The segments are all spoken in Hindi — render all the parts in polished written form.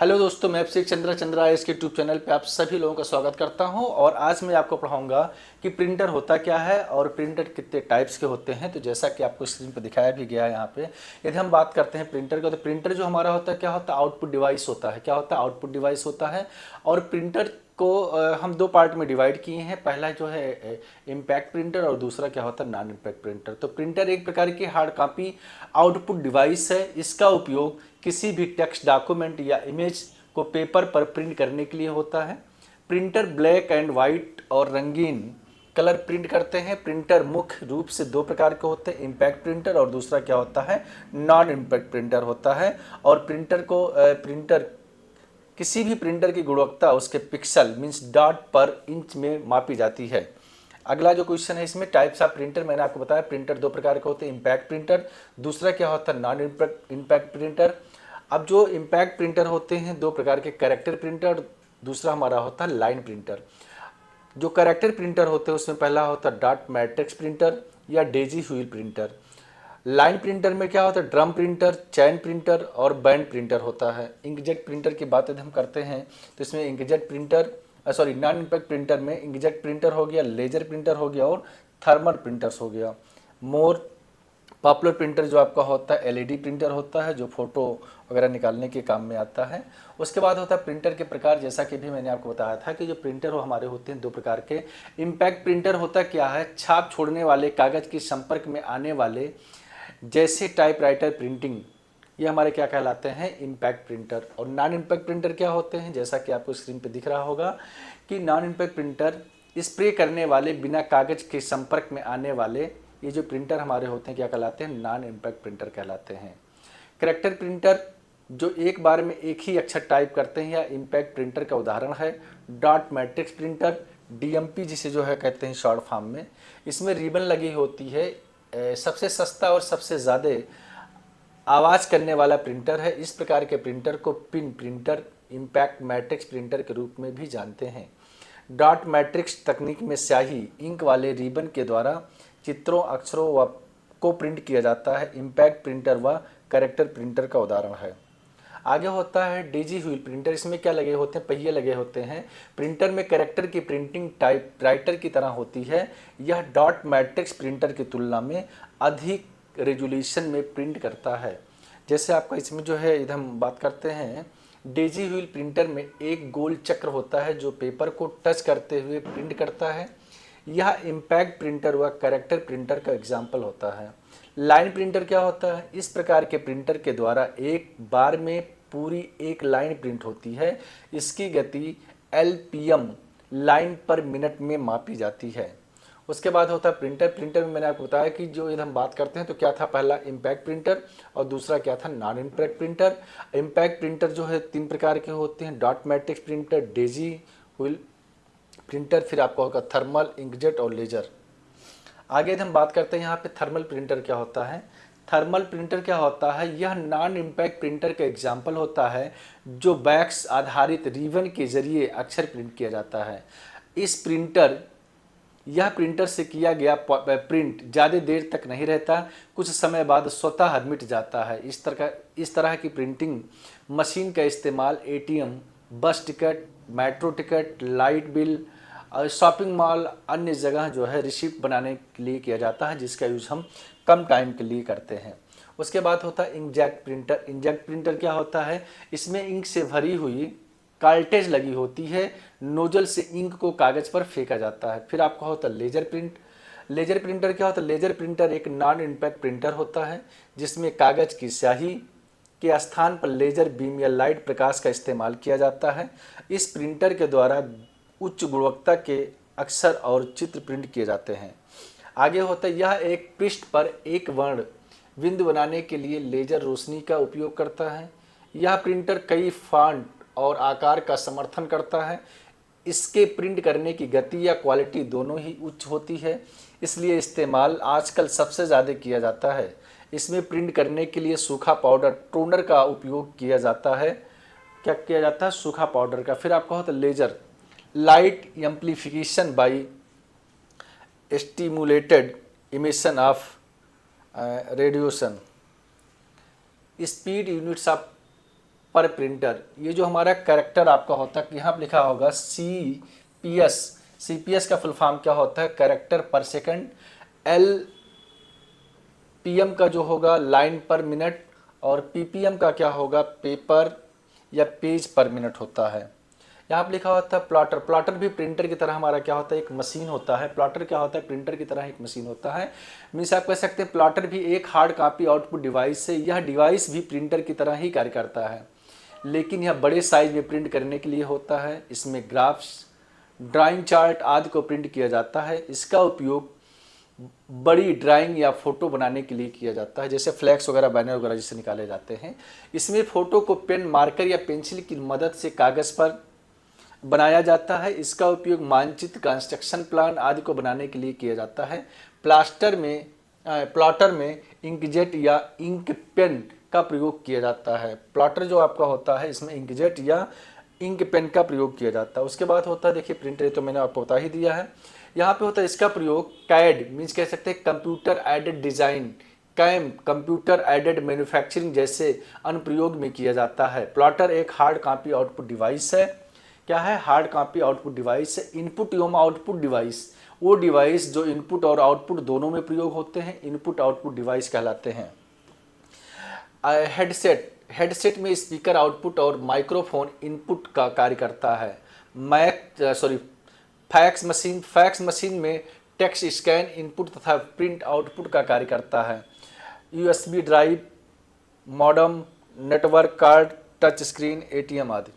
हेलो दोस्तों, मैं अभिषेक चंद्रा इस के यूट्यूब चैनल पे आप सभी लोगों का स्वागत करता हूं। और आज मैं आपको पढ़ाऊंगा कि प्रिंटर होता क्या है और प्रिंटर कितने टाइप्स के होते हैं। तो जैसा कि आपको स्क्रीन पर दिखाया भी गया है यहाँ पे, यदि हम बात करते हैं प्रिंटर का, तो प्रिंटर जो हमारा होता है क्या होता है, आउटपुट डिवाइस होता है। क्या होता है? आउटपुट डिवाइस होता है। और प्रिंटर को हम दो पार्ट में डिवाइड किए हैं। पहला जो है इम्पैक्ट प्रिंटर और दूसरा क्या होता है, नॉन इम्पैक्ट प्रिंटर। तो प्रिंटर एक प्रकार की हार्ड कॉपी आउटपुट डिवाइस है। इसका उपयोग किसी भी टेक्स्ट डॉक्यूमेंट या इमेज को पेपर पर प्रिंट करने के लिए होता है। प्रिंटर ब्लैक एंड वाइट और रंगीन कलर प्रिंट करते हैं। प्रिंटर मुख्य रूप से दो प्रकार के होते हैं, इम्पैक्ट प्रिंटर और दूसरा क्या होता है, नॉन इम्पैक्ट प्रिंटर होता है। और प्रिंटर किसी भी प्रिंटर की गुणवत्ता उसके पिक्सल मीन्स डॉट पर इंच में मापी जाती है। अगला जो क्वेश्चन है इसमें, टाइप्स ऑफ प्रिंटर, मैंने आपको बताया प्रिंटर दो प्रकार के होते हैं, इम्पैक्ट प्रिंटर, दूसरा क्या होता है, नॉन इम्पैक्ट प्रिंटर। अब जो इम्पैक्ट प्रिंटर होते हैं दो प्रकार के, कैरेक्टर प्रिंटर, दूसरा हमारा होता है लाइन प्रिंटर। जो कैरेक्टर प्रिंटर होते हैं उसमें पहला होता है डॉट मैट्रिक्स प्रिंटर या Daisy wheel printer. Line printer में क्या होता है, ड्रम प्रिंटर, चैन प्रिंटर और बैंड प्रिंटर होता है। इंकजेट प्रिंटर की बात यदि हम करते हैं तो इसमें inkjet printer non impact printer में इंकजेट प्रिंटर हो गया, लेजर प्रिंटर हो गया और थर्मल प्रिंटर्स हो गया। मोर पॉपुलर प्रिंटर जो आपका होता है एलईडी प्रिंटर होता है, जो फोटो वगैरह निकालने के काम में आता है। उसके बाद होता है प्रिंटर के प्रकार, जैसा कि भी मैंने आपको बताया था कि जो प्रिंटर हो हमारे होते हैं दो प्रकार के। इम्पैक्ट प्रिंटर होता क्या है, छाप छोड़ने वाले कागज़ के संपर्क में आने वाले, जैसे टाइपराइटर प्रिंटिंग, ये हमारे क्या कहलाते हैं, इम्पैक्ट प्रिंटर। और नॉन इम्पैक्ट प्रिंटर क्या होते हैं, जैसा कि आपको स्क्रीन पे दिख रहा होगा कि नॉन इम्पैक्ट प्रिंटर स्प्रे करने वाले, बिना कागज़ के संपर्क में आने वाले, ये जो प्रिंटर हमारे होते हैं क्या कहलाते हैं, नॉन इम्पैक्ट प्रिंटर कहलाते हैं। करेक्टर प्रिंटर जो एक बार में एक ही अक्षर टाइप करते हैं या इम्पैक्ट प्रिंटर का उदाहरण है। डॉट मैट्रिक्स प्रिंटर, डीएमपी जिसे जो है कहते हैं शॉर्ट फॉर्म में, इसमें रिबन लगी होती है। सबसे सस्ता और सबसे ज़्यादा आवाज़ करने वाला प्रिंटर है। इस प्रकार के प्रिंटर को pin printer, impact matrix printer के रूप में भी जानते हैं। डॉट मैट्रिक्स तकनीक में स्याही इंक वाले रिबन के द्वारा चित्रों, अक्षरों व को प्रिंट किया जाता है। इम्पैक्ट प्रिंटर व करेक्टर प्रिंटर का उदाहरण है। आगे होता है डेजी व्हील प्रिंटर। इसमें क्या लगे होते हैं, पहिए लगे होते हैं। प्रिंटर में कैरेक्टर की प्रिंटिंग टाइप राइटर की तरह होती है। यह डॉट मैट्रिक्स प्रिंटर की तुलना में अधिक रेजोल्यूशन में प्रिंट करता है। जैसे आपका इसमें जो है, इधर हम बात करते हैं डेजी व्हील प्रिंटर में एक गोल चक्र होता है जो पेपर को टच करते हुए प्रिंट करता है। यह इम्पैक्ट प्रिंटर व कैरेक्टर प्रिंटर का एग्जाम्पल होता है। लाइन प्रिंटर क्या होता है, इस प्रकार के प्रिंटर के द्वारा एक बार में पूरी एक लाइन प्रिंट होती है। इसकी गति एलपीएम लाइन पर मिनट में मापी जाती है। उसके बाद होता है प्रिंटर में मैंने आपको बताया कि जो इधर हम बात करते हैं तो क्या था, पहला इम्पैक्ट प्रिंटर और दूसरा क्या था, non impact printer. Impact printer जो है तीन प्रकार के होते हैं, dot matrix printer, Daisy wheel printer, फिर आपका होगा थर्मल, इंकजेट और लेजर। आगे हम बात करते हैं यहाँ पे थर्मल प्रिंटर क्या होता है। थर्मल प्रिंटर क्या होता है, यह नॉन इम्पैक्ट प्रिंटर का एग्जाम्पल होता है जो वैक्स आधारित रिबन के जरिए अक्षर प्रिंट किया जाता है। यह प्रिंटर से किया गया प्रिंट ज़्यादा देर तक नहीं रहता, कुछ समय बाद स्वतः मिट जाता है। इस तरह की प्रिंटिंग मशीन का इस्तेमाल एटीएम, बस ticket, metro ticket, light bill, shopping mall, अन्य जगह जो है रिसिप्ट बनाने के लिए किया जाता है, जिसका यूज़ हम कम टाइम के लिए करते हैं। उसके बाद होता है इंकजेट प्रिंटर। इंकजेट प्रिंटर क्या होता है, इसमें इंक से भरी हुई कार्टेज लगी होती है, नोजल से इंक को कागज़ पर फेंका जाता है। फिर आपका होता है लेजर प्रिंट। लेजर प्रिंटर क्या होता है, लेजर प्रिंटर एक नॉन इम्पैक्ट प्रिंटर होता है जिसमें कागज़ की स्याही के स्थान पर लेजर बीम या लाइट प्रकाश का इस्तेमाल किया जाता है। इस प्रिंटर के द्वारा उच्च गुणवत्ता के अक्षर और चित्र प्रिंट किए जाते हैं। आगे होता है, यह एक पृष्ठ पर एक वर्ण बिंदु बनाने के लिए लेजर रोशनी का उपयोग करता है। यह प्रिंटर कई फॉन्ट और आकार का समर्थन करता है। इसके प्रिंट करने की गति या क्वालिटी दोनों ही उच्च होती है, इसलिए इस्तेमाल आजकल सबसे ज़्यादा किया जाता है। इसमें प्रिंट करने के लिए सूखा पाउडर टोनर का उपयोग किया जाता है। क्या किया जाता है, सूखा पाउडर का। फिर आपका होता है laser, light amplification by stimulated emission of radiation, speed units of per printer. ये जो हमारा कैरेक्टर आपका होता है, यहाँ पर लिखा होगा CPS। CPS का फुल फॉर्म क्या होता है? कैरेक्टर पर सेकंड। LPM का जो होगा लाइन पर मिनट, और PPM का क्या होगा? पेपर या पेज पर मिनट होता है। यहाँ पर लिखा होता है प्लॉटर। प्लॉटर भी प्रिंटर की तरह हमारा क्या होता है? एक मशीन होता है। प्लॉटर क्या होता है? प्रिंटर की तरह एक मशीन होता है। मीन्स आप कह सकते हैं प्लॉटर भी एक हार्ड कॉपी आउटपुट डिवाइस है। यह डिवाइस भी प्रिंटर की तरह ही कार्य करता है, लेकिन यह बड़े साइज में प्रिंट करने के लिए होता है। इसमें ग्राफ्स, ड्राइंग चार्ट आदि को प्रिंट किया जाता है। इसका उपयोग बड़ी ड्राइंग या फोटो बनाने के लिए किया जाता है, जैसे फ्लैक्स वगैरह, बैनर वगैरह जिससे निकाले जाते हैं। इसमें फोटो को पेन, मार्कर या पेंसिल की मदद से कागज़ पर बनाया जाता है। इसका उपयोग मानचित्र, कंस्ट्रक्शन प्लान आदि को बनाने के लिए किया जाता है। प्लॉटर में इंकजेट या इंक पेन का प्रयोग किया जाता है। प्लॉटर जो आपका होता है, इसमें इंकजेट या इंक पेन का प्रयोग किया जाता है। उसके बाद होता है, देखिए प्रिंटर, तो मैंने आपको बता ही दिया है। यहाँ पे होता है इसका प्रयोग कैड मीन्स कह सकते हैं computer aided design, CAM computer aided manufacturing जैसे अनुप्रयोग में किया जाता है। प्लॉटर एक हार्ड कॉपी आउटपुट डिवाइस है। क्या है? हार्ड कॉपी आउटपुट डिवाइस है। इनपुट एवं आउटपुट डिवाइस, वो डिवाइस जो इनपुट और आउटपुट दोनों में प्रयोग होते हैं, इनपुट आउटपुट डिवाइस कहलाते हैं। हेडसेट में स्पीकर आउटपुट और माइक्रोफोन इनपुट का कार्य करता है। फैक्स मशीन में टेक्स्ट स्कैन इनपुट तथा प्रिंट आउटपुट का कार्य करता है। USB drive, modem, network card, touch screen, ATM आदि।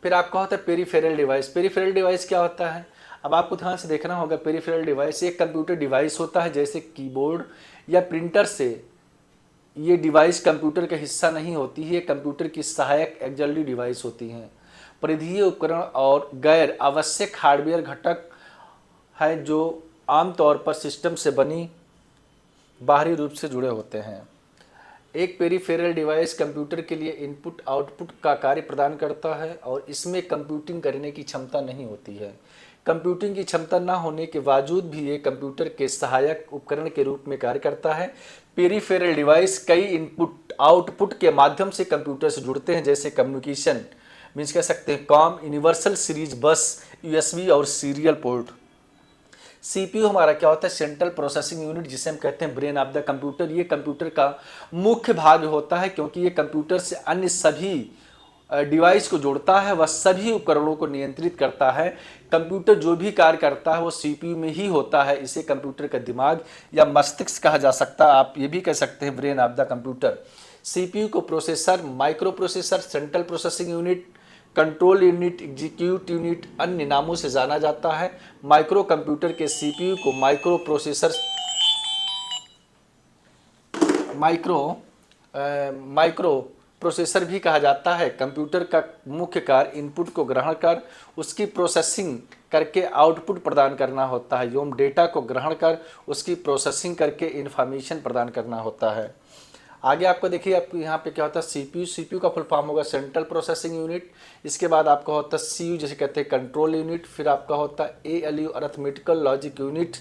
फिर आपका होता है पेरिफेरल डिवाइस। पेरिफेरल डिवाइस क्या होता है? अब आपको ध्यान से देखना होगा। पेरिफेरल डिवाइस एक कंप्यूटर डिवाइस होता है, जैसे कीबोर्ड या प्रिंटर से। ये डिवाइस कंप्यूटर का हिस्सा नहीं होती है, ये कंप्यूटर की सहायक एक्सिलरी डिवाइस होती हैं। परिधीय उपकरण और गैर आवश्यक हार्डवेयर घटक हैं जो आमतौर पर सिस्टम से बनी बाहरी रूप से जुड़े होते हैं। एक पेरिफेरल डिवाइस कंप्यूटर के लिए इनपुट आउटपुट का कार्य प्रदान करता है और इसमें कंप्यूटिंग करने की क्षमता नहीं होती है। कंप्यूटिंग की क्षमता न होने के बावजूद भी ये कंप्यूटर के सहायक उपकरण के रूप में कार्य करता है। पेरिफेरल डिवाइस कई इनपुट आउटपुट के माध्यम से कंप्यूटर से जुड़ते हैं, जैसे कम्युनिकेशन मीन्स कह सकते हैं कॉम, यूनिवर्सल सीरीज बस, USB और सीरियल पोर्ट। CPU हमारा क्या होता है? सेंट्रल प्रोसेसिंग यूनिट, जिसे हम कहते हैं ब्रेन ऑफ द कंप्यूटर। ये कंप्यूटर का मुख्य भाग होता है, क्योंकि ये कंप्यूटर से अन्य सभी डिवाइस को जोड़ता है, वह सभी उपकरणों को नियंत्रित करता है। कंप्यूटर जो भी कार्य करता है वो CPU में ही होता है। इसे कंप्यूटर का दिमाग या मस्तिष्क कहा जा सकता है। आप ये भी कह सकते हैं brain of the computer. CPU को processor, micro processor, central processing unit, control unit, execute unit अन्य नामों से जाना जाता है। माइक्रो कंप्यूटर के CPU को माइक्रो प्रोसेसर भी कहा जाता है। कंप्यूटर का मुख्य कार्य इनपुट को ग्रहण कर उसकी प्रोसेसिंग करके आउटपुट प्रदान करना होता है, एवं डेटा को ग्रहण कर उसकी प्रोसेसिंग करके इन्फॉर्मेशन प्रदान करना होता है। आगे आपको देखिए, आपको यहाँ पे क्या होता है? CPU का फुल फॉर्म होगा सेंट्रल प्रोसेसिंग यूनिट। इसके बाद आपका होता है CU, जिसे कहते हैं कंट्रोल यूनिट। फिर आपका होता है ALU, अरिथमेटिकल लॉजिक यूनिट।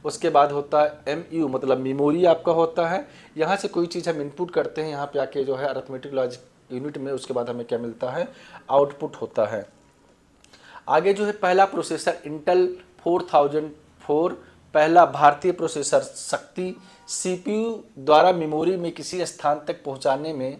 उसके बाद होता है MU, मतलब मेमोरी आपका होता है। यहाँ से कोई चीज़ हम इनपुट करते हैं, यहाँ पे आके जो है अरिथमेटिक लॉजिक यूनिट में, उसके बाद हमें क्या मिलता है? आउटपुट होता है। आगे जो है पहला प्रोसेसर इंटेल 4004, पहला भारतीय प्रोसेसर शक्ति। CPU द्वारा मेमोरी में किसी स्थान तक पहुंचाने में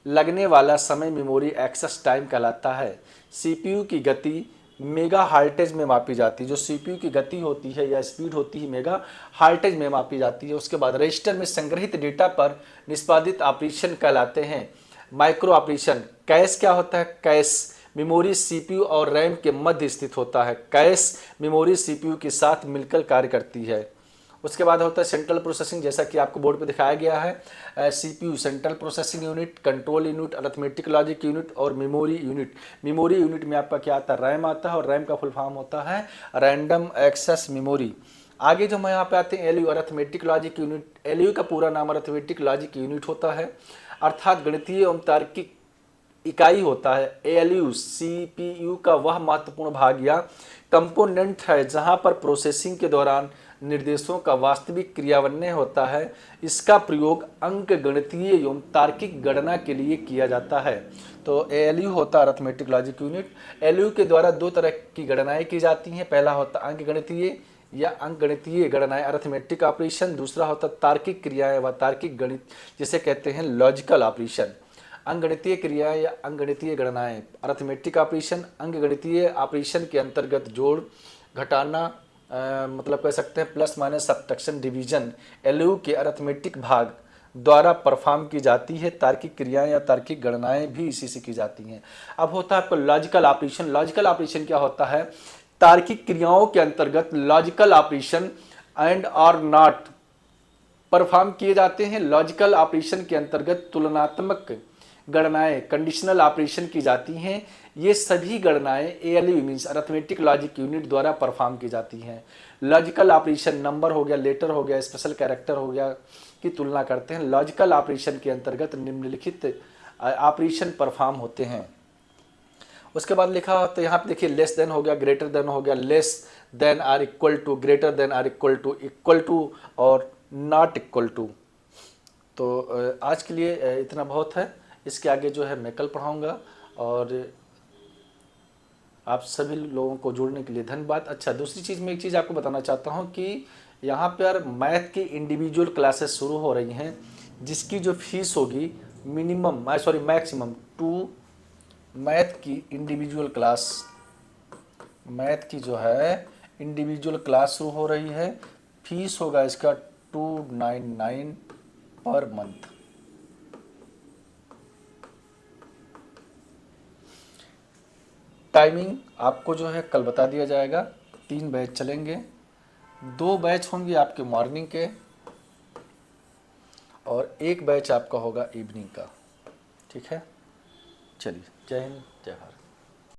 लगने वाला समय मेमोरी एक्सेस टाइम कहलाता है। CPU की गति मेगा हार्टेज में मापी जाती है। जो CPU की गति होती है या स्पीड होती है, मेगा हार्टेज में मापी जाती है। उसके बाद रजिस्टर में संग्रहित डेटा पर निष्पादित ऑपरेशन कहलाते हैं। Micro operation. कैश क्या होता है? कैश मेमोरी CPU और रैम के मध्य स्थित होता है। कैश मेमोरी CPU के साथ मिलकर कार्य करती है। उसके बाद होता है सेंट्रल प्रोसेसिंग, जैसा कि आपको बोर्ड पे दिखाया गया है। CPU central processing unit, control unit, arithmetic logic unit और मेमोरी यूनिट। मेमोरी यूनिट में आपका क्या आता है? रैम आता है, और रैम का फुल फॉर्म होता है रैंडम एक्सेस मेमोरी। आगे जो हम यहाँ पे आते हैं LU, arithmetic logic unit. LU का पूरा नाम अरिथमेटिक लॉजिक यूनिट होता है, अर्थात गणितीय एवं तार्किक इकाई होता है। ALU CPU का वह महत्वपूर्ण भाग या कंपोनेंट है जहां पर प्रोसेसिंग के दौरान निर्देशों का वास्तविक क्रियान्वयन होता है। इसका प्रयोग अंक गणितीय एवं तार्किक गणना के लिए किया जाता है। तो ALU होता है अर्थमेटिक लॉजिक यूनिट। ALU के द्वारा दो तरह की गणनाएं की जाती हैं। पहला होता अंकगणितीय या अंकगणितीय गणनाएं अर्थमेटिक ऑपरेशन, दूसरा होता तार्किक क्रियाएं व तार्किक गणित जिसे कहते हैं लॉजिकल ऑपरेशन। अंकगणितीय क्रियाएं या अंकगणितीय गणनाएं अर्थमेटिक ऑपरेशन अंकगणितीय ऑपरेशन के अंतर्गत जोड़ घटाना मतलब कह सकते हैं plus minus subtraction division ALU के अर्थमेटिक भाग द्वारा परफॉर्म की जाती है। तार्किक क्रियाएं या तार्किक गणनाएं भी इसी से की जाती हैं। अब होता है आपको लॉजिकल ऑपरेशन। लॉजिकल ऑपरेशन क्या होता है? तार्किक क्रियाओं के अंतर्गत लॉजिकल ऑपरेशन एंड और नॉट परफॉर्म किए जाते हैं। लॉजिकल ऑपरेशन के अंतर्गत तुलनात्मक गणनाएं कंडीशनल ऑपरेशन की जाती हैं। ये सभी गणनाएं ALU means arithmetic logic unit द्वारा परफॉर्म की जाती हैं। लॉजिकल ऑपरेशन नंबर हो गया, लेटर हो गया, स्पेशल कैरेक्टर हो गया की तुलना करते हैं। लॉजिकल ऑपरेशन के अंतर्गत निम्नलिखित ऑपरेशन परफॉर्म होते हैं। उसके बाद लिखा तो यहाँ पे देखिए लेस देन हो गया, ग्रेटर देन हो गया, less than or equal to, greater than or equal to और नॉट इक्वल टू। तो आज के लिए इतना बहुत है। इसके आगे जो है मैं कल पढ़ाऊँगा। और आप सभी लोगों को जुड़ने के लिए धन्यवाद। अच्छा, दूसरी चीज़ मैं एक चीज़ आपको बताना चाहता हूँ कि यहाँ पर मैथ की इंडिविजुअल क्लासेस शुरू हो रही हैं, जिसकी जो फीस होगी मैक्सिमम 2 मैथ की इंडिविजुअल क्लास, मैथ की जो है इंडिविजुअल क्लास शुरू हो रही है। फीस होगा इसका 299 पर मंथ। टाइमिंग आपको जो है कल बता दिया जाएगा। 3 बैच चलेंगे, 2 बैच होंगे आपके मॉर्निंग के और 1 बैच आपका होगा इवनिंग का। ठीक है, चलिए, जय हिंद, जय भारत।